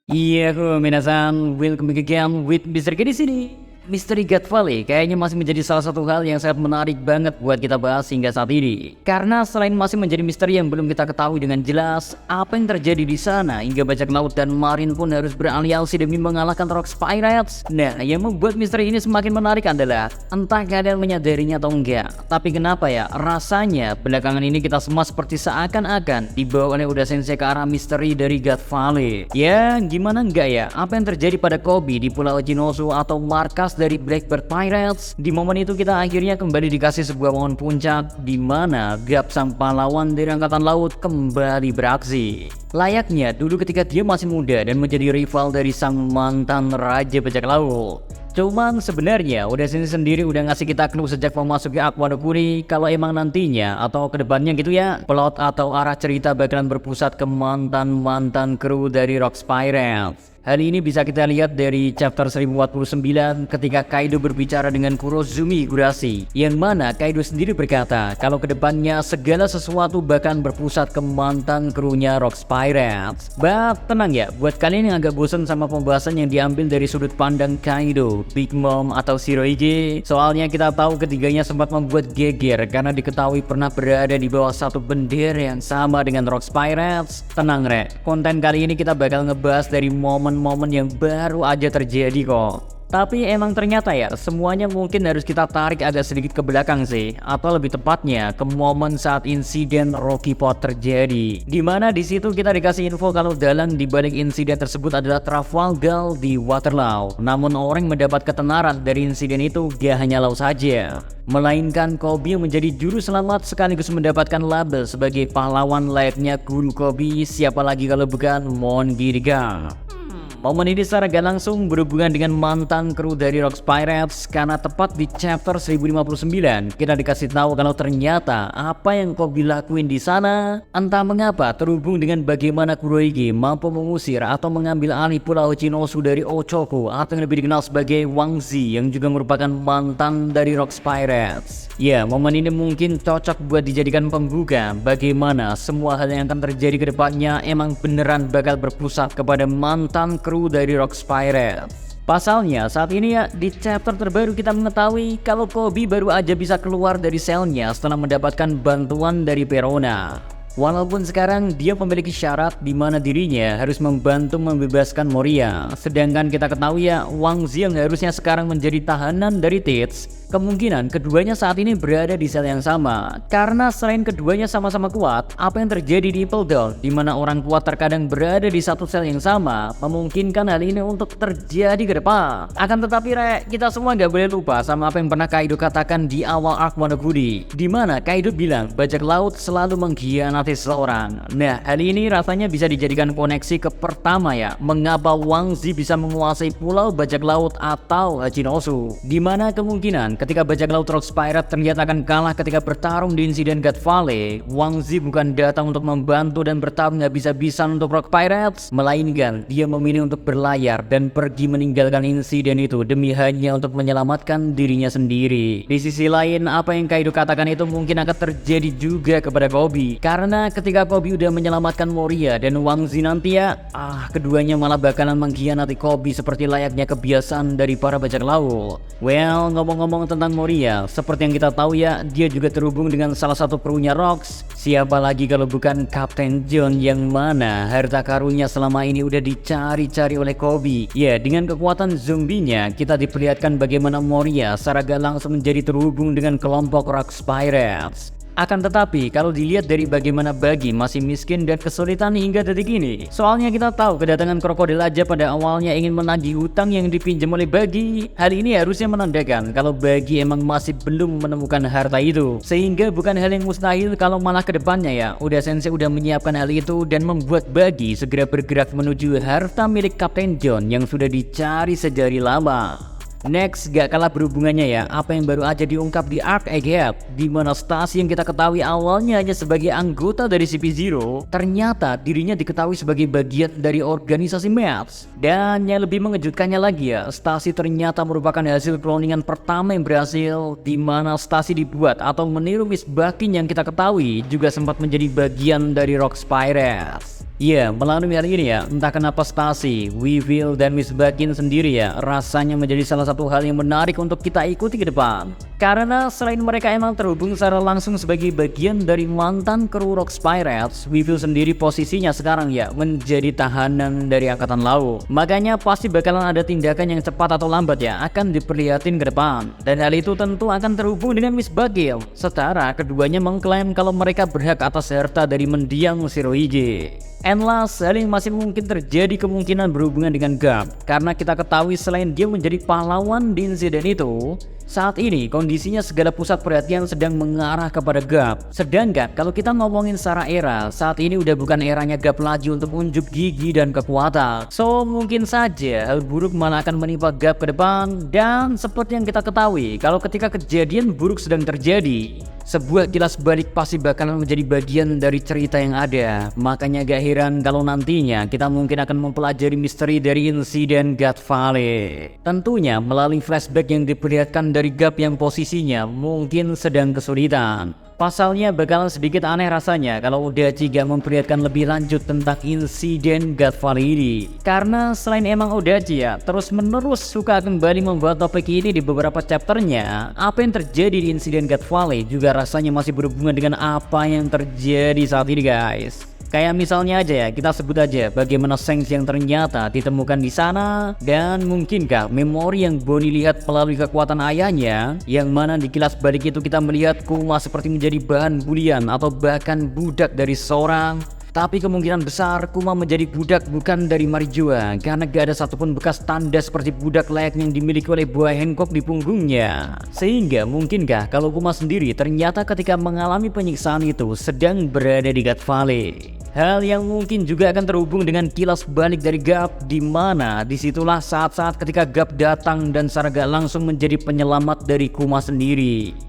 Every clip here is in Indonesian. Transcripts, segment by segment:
Iya, minasan, welcome back again with Mr. K di sini. Misteri God Valley kayaknya masih menjadi salah satu hal yang sangat menarik banget buat kita bahas hingga saat ini. Karena selain masih menjadi misteri yang belum kita ketahui dengan jelas apa yang terjadi di sana, hingga bajak laut dan marin pun harus beraliansi demi mengalahkan Rocks Pirates. Nah, yang membuat misteri ini semakin menarik adalah entah kalian menyadarinya atau enggak, tapi kenapa ya rasanya belakangan ini kita semua seperti seakan-akan dibawa oleh Oda Sensei ke arah misteri dari God Valley. Ya, gimana enggak ya? Apa yang terjadi pada Koby di Pulau Echinosu atau markas dari Blackbird Pirates? Di momen itu kita akhirnya kembali dikasih sebuah momen puncak di mana Garp sang pahlawan dari angkatan laut kembali beraksi. Layaknya dulu ketika dia masih muda dan menjadi rival dari sang mantan raja bajak laut. Cuman sebenarnya Oda Sensei sendiri udah ngasih kita clue sejak memasuki Aqua no Kuri kalau emang nantinya atau kedepannya gitu ya, plot atau arah cerita bakalan berpusat ke mantan-mantan kru dari Rocks Pirates. Hal ini bisa kita lihat dari chapter 1049 ketika Kaido berbicara dengan Kurozumi Higurashi, yang mana Kaido sendiri berkata kalau kedepannya segala sesuatu bahkan berpusat ke mantan krunya Rocks Pirates. But tenang ya, buat kalian yang agak bosan sama pembahasan yang diambil dari sudut pandang Kaido, Big Mom atau Shirohige, soalnya kita tahu ketiganya sempat membuat geger karena diketahui pernah berada di bawah satu bendera yang sama dengan Rocks Pirates. Tenang rek, konten kali ini kita bakal ngebahas dari momen yang baru aja terjadi kok. Tapi emang ternyata ya semuanya mungkin harus kita tarik agak sedikit ke belakang sih, atau lebih tepatnya ke momen saat insiden Rocky Pot terjadi. Dimana di situ kita dikasih info kalau dalang dibalik insiden tersebut adalah Trafalgar di Waterloo. Namun orang yang mendapat ketenaran dari insiden itu gak hanya Law saja, melainkan Koby yang menjadi juru selamat sekaligus mendapatkan label sebagai pahlawan layaknya guru Koby, siapa lagi kalau bukan Mon Giriga. Momen ini secara gak langsung berhubungan dengan mantan kru dari Rocks Pirates karena tepat di chapter 1059 kita dikasih tahu kalau ternyata apa yang Koby lakuin di sana entah mengapa terhubung dengan bagaimana Kurohige mampu mengusir atau mengambil alih Pulau Echinosu dari Ochoko atau yang lebih dikenal sebagai Wang Zi yang juga merupakan mantan dari Rocks Pirates. Ya, momen ini mungkin cocok buat dijadikan pembuka bagaimana semua hal yang akan terjadi ke depannya emang beneran bakal berpusat kepada mantan kru dari Rocks Pirates. Pasalnya saat ini ya di chapter terbaru kita mengetahui kalau Koby baru aja bisa keluar dari selnya setelah mendapatkan bantuan dari Perona. Walaupun sekarang dia memiliki syarat di mana dirinya harus membantu membebaskan Moria, sedangkan kita ketahui ya Wang Zi yang harusnya sekarang menjadi tahanan dari Tits, kemungkinan keduanya saat ini berada di sel yang sama. Karena selain keduanya sama-sama kuat, apa yang terjadi di Impel Down di mana orang kuat terkadang berada di satu sel yang sama, memungkinkan hal ini untuk terjadi ke depan. Akan tetapi kita semua nggak boleh lupa sama apa yang pernah Kaido katakan di awal arc Wano Kuri, di mana Kaido bilang bajak laut selalu mengkhianati seseorang. Nah, hal ini rasanya bisa dijadikan koneksi ke pertama ya, mengapa Wang Zi bisa menguasai pulau bajak laut atau Hachinosu, di mana kemungkinan ketika bajak laut Rocks Pirates ternyata akan kalah ketika bertarung di insiden God Valley, Wang Zi bukan datang untuk membantu dan bertarung habis-habisan untuk Rocks Pirates, melainkan dia memilih untuk berlayar dan pergi meninggalkan insiden itu demi hanya untuk menyelamatkan dirinya sendiri. Di sisi lain, apa yang Kaido katakan itu mungkin akan terjadi juga kepada Koby, karena ketika Koby udah menyelamatkan Moria dan Wang Zi nanti ya, keduanya malah bakalan mengkhianati Koby seperti layaknya kebiasaan dari para bajak laut. Well, ngomong-ngomong tentang Moria, seperti yang kita tahu ya, dia juga terhubung dengan salah satu krunya Rocks. Siapa lagi kalau bukan Kapten John, yang mana harta karunnya selama ini udah dicari-cari oleh Koby. Ya, dengan kekuatan zombinya, kita diperlihatkan bagaimana Moria secara gak langsung menjadi terhubung dengan kelompok Rocks Pirates. Akan tetapi kalau dilihat dari bagaimana Buggy masih miskin dan kesulitan hingga detik ini, soalnya kita tahu kedatangan krokodil aja pada awalnya ingin menagih hutang yang dipinjam oleh Buggy. Hal ini harusnya menandakan kalau Buggy emang masih belum menemukan harta itu, sehingga bukan hal yang mustahil kalau malah kedepannya ya Oda Sensei udah menyiapkan hal itu dan membuat Buggy segera bergerak menuju harta milik Kapten John yang sudah dicari sejari lama. Next, gak kalah berhubungannya ya apa yang baru aja diungkap di Arc Egghead, di mana Stacy yang kita ketahui awalnya hanya sebagai anggota dari CP0 ternyata dirinya diketahui sebagai bagian dari organisasi Maps. Dan yang lebih mengejutkannya lagi ya, Stacy ternyata merupakan hasil cloningan pertama yang berhasil, di mana Stacy dibuat atau meniru Miss Bakin yang kita ketahui juga sempat menjadi bagian dari Rocks Pirates. Iya, melalui hal ini ya, entah kenapa Stacy, Weevil, dan Miss Bakin sendiri ya, rasanya menjadi salah satu hal yang menarik untuk kita ikuti ke depan. Karena selain mereka emang terhubung secara langsung sebagai bagian dari mantan kru Rocks Pirates, Weevil sendiri posisinya sekarang ya menjadi tahanan dari Angkatan Laut. Makanya pasti bakalan ada tindakan yang cepat atau lambat ya akan diperlihatin ke depan. Dan hal itu tentu akan terhubung dengan Miss Bagil. Setara keduanya mengklaim kalau mereka berhak atas harta dari mendiang Shirohige. And last, hal yang masih mungkin terjadi kemungkinan berhubungan dengan Garp. Karena kita ketahui selain dia menjadi pahlawan di insiden itu, saat ini kondisinya segala pusat perhatian sedang mengarah kepada Garp. Sedangkan kalau kita ngomongin secara era, saat ini udah bukan eranya Garp lagi untuk unjuk gigi dan kekuatan. So mungkin saja hal buruk malah akan menimpa Garp ke depan. Dan seperti yang kita ketahui, kalau ketika kejadian buruk sedang terjadi, sebuah kilas balik pasti bakalan menjadi bagian dari cerita yang ada. Makanya gak heran kalau nantinya kita mungkin akan mempelajari misteri dari insiden God Valley. Tentunya melalui flashback yang diperlihatkan dari Garp yang posisinya mungkin sedang kesulitan. Pasalnya bakalan sedikit aneh rasanya kalau Odachi gak memperlihatkan lebih lanjut tentang insiden God Valley ini. Karena selain emang Odachi ya terus menerus suka kembali membuat topik ini di beberapa chapternya, apa yang terjadi di insiden God Valley juga rasanya masih berhubungan dengan apa yang terjadi saat ini guys. Kayak misalnya aja ya, kita sebut aja bagaimana Shanks yang ternyata ditemukan di sana, dan mungkinkah memori yang Bonnie lihat melalui kekuatan ayahnya, yang mana di kilas balik itu kita melihat Kuma seperti menjadi bahan bulian atau bahkan budak dari seorang. Tapi kemungkinan besar Kuma menjadi budak bukan dari Marijua, karena gak ada satupun bekas tanda seperti budak layaknya yang dimiliki oleh buah Hancock di punggungnya. Sehingga mungkinkah kalau Kuma sendiri ternyata ketika mengalami penyiksaan itu sedang berada di God Valley. Hal yang mungkin juga akan terhubung dengan kilas balik dari Garp, di mana disitulah saat-saat ketika Garp datang dan secara gak langsung menjadi penyelamat dari Kuma sendiri.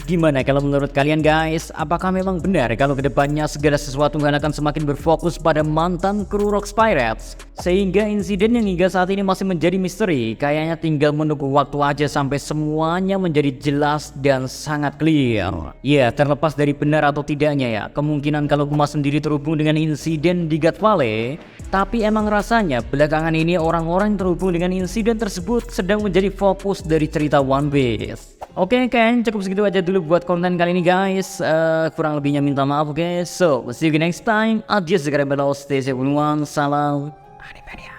Gimana kalau menurut kalian guys? Apakah memang benar kalau kedepannya segala sesuatu akan semakin berfokus pada mantan kru Rocks Pirates? Sehingga insiden yang hingga saat ini masih menjadi misteri kayaknya tinggal menunggu waktu aja sampai semuanya menjadi jelas dan sangat clear. Ya, terlepas dari benar atau tidaknya ya, kemungkinan kalau Kuma sendiri terhubung dengan insiden di God Valley, tapi emang rasanya belakangan ini orang-orang yang terhubung dengan insiden tersebut sedang menjadi fokus dari cerita One Piece. Oke, kan cukup segitu aja dulu buat konten kali ini guys. Kurang lebihnya minta maaf, oke. So, see you next time. Adios, segera belos, stay safe everyone. Salam Animania.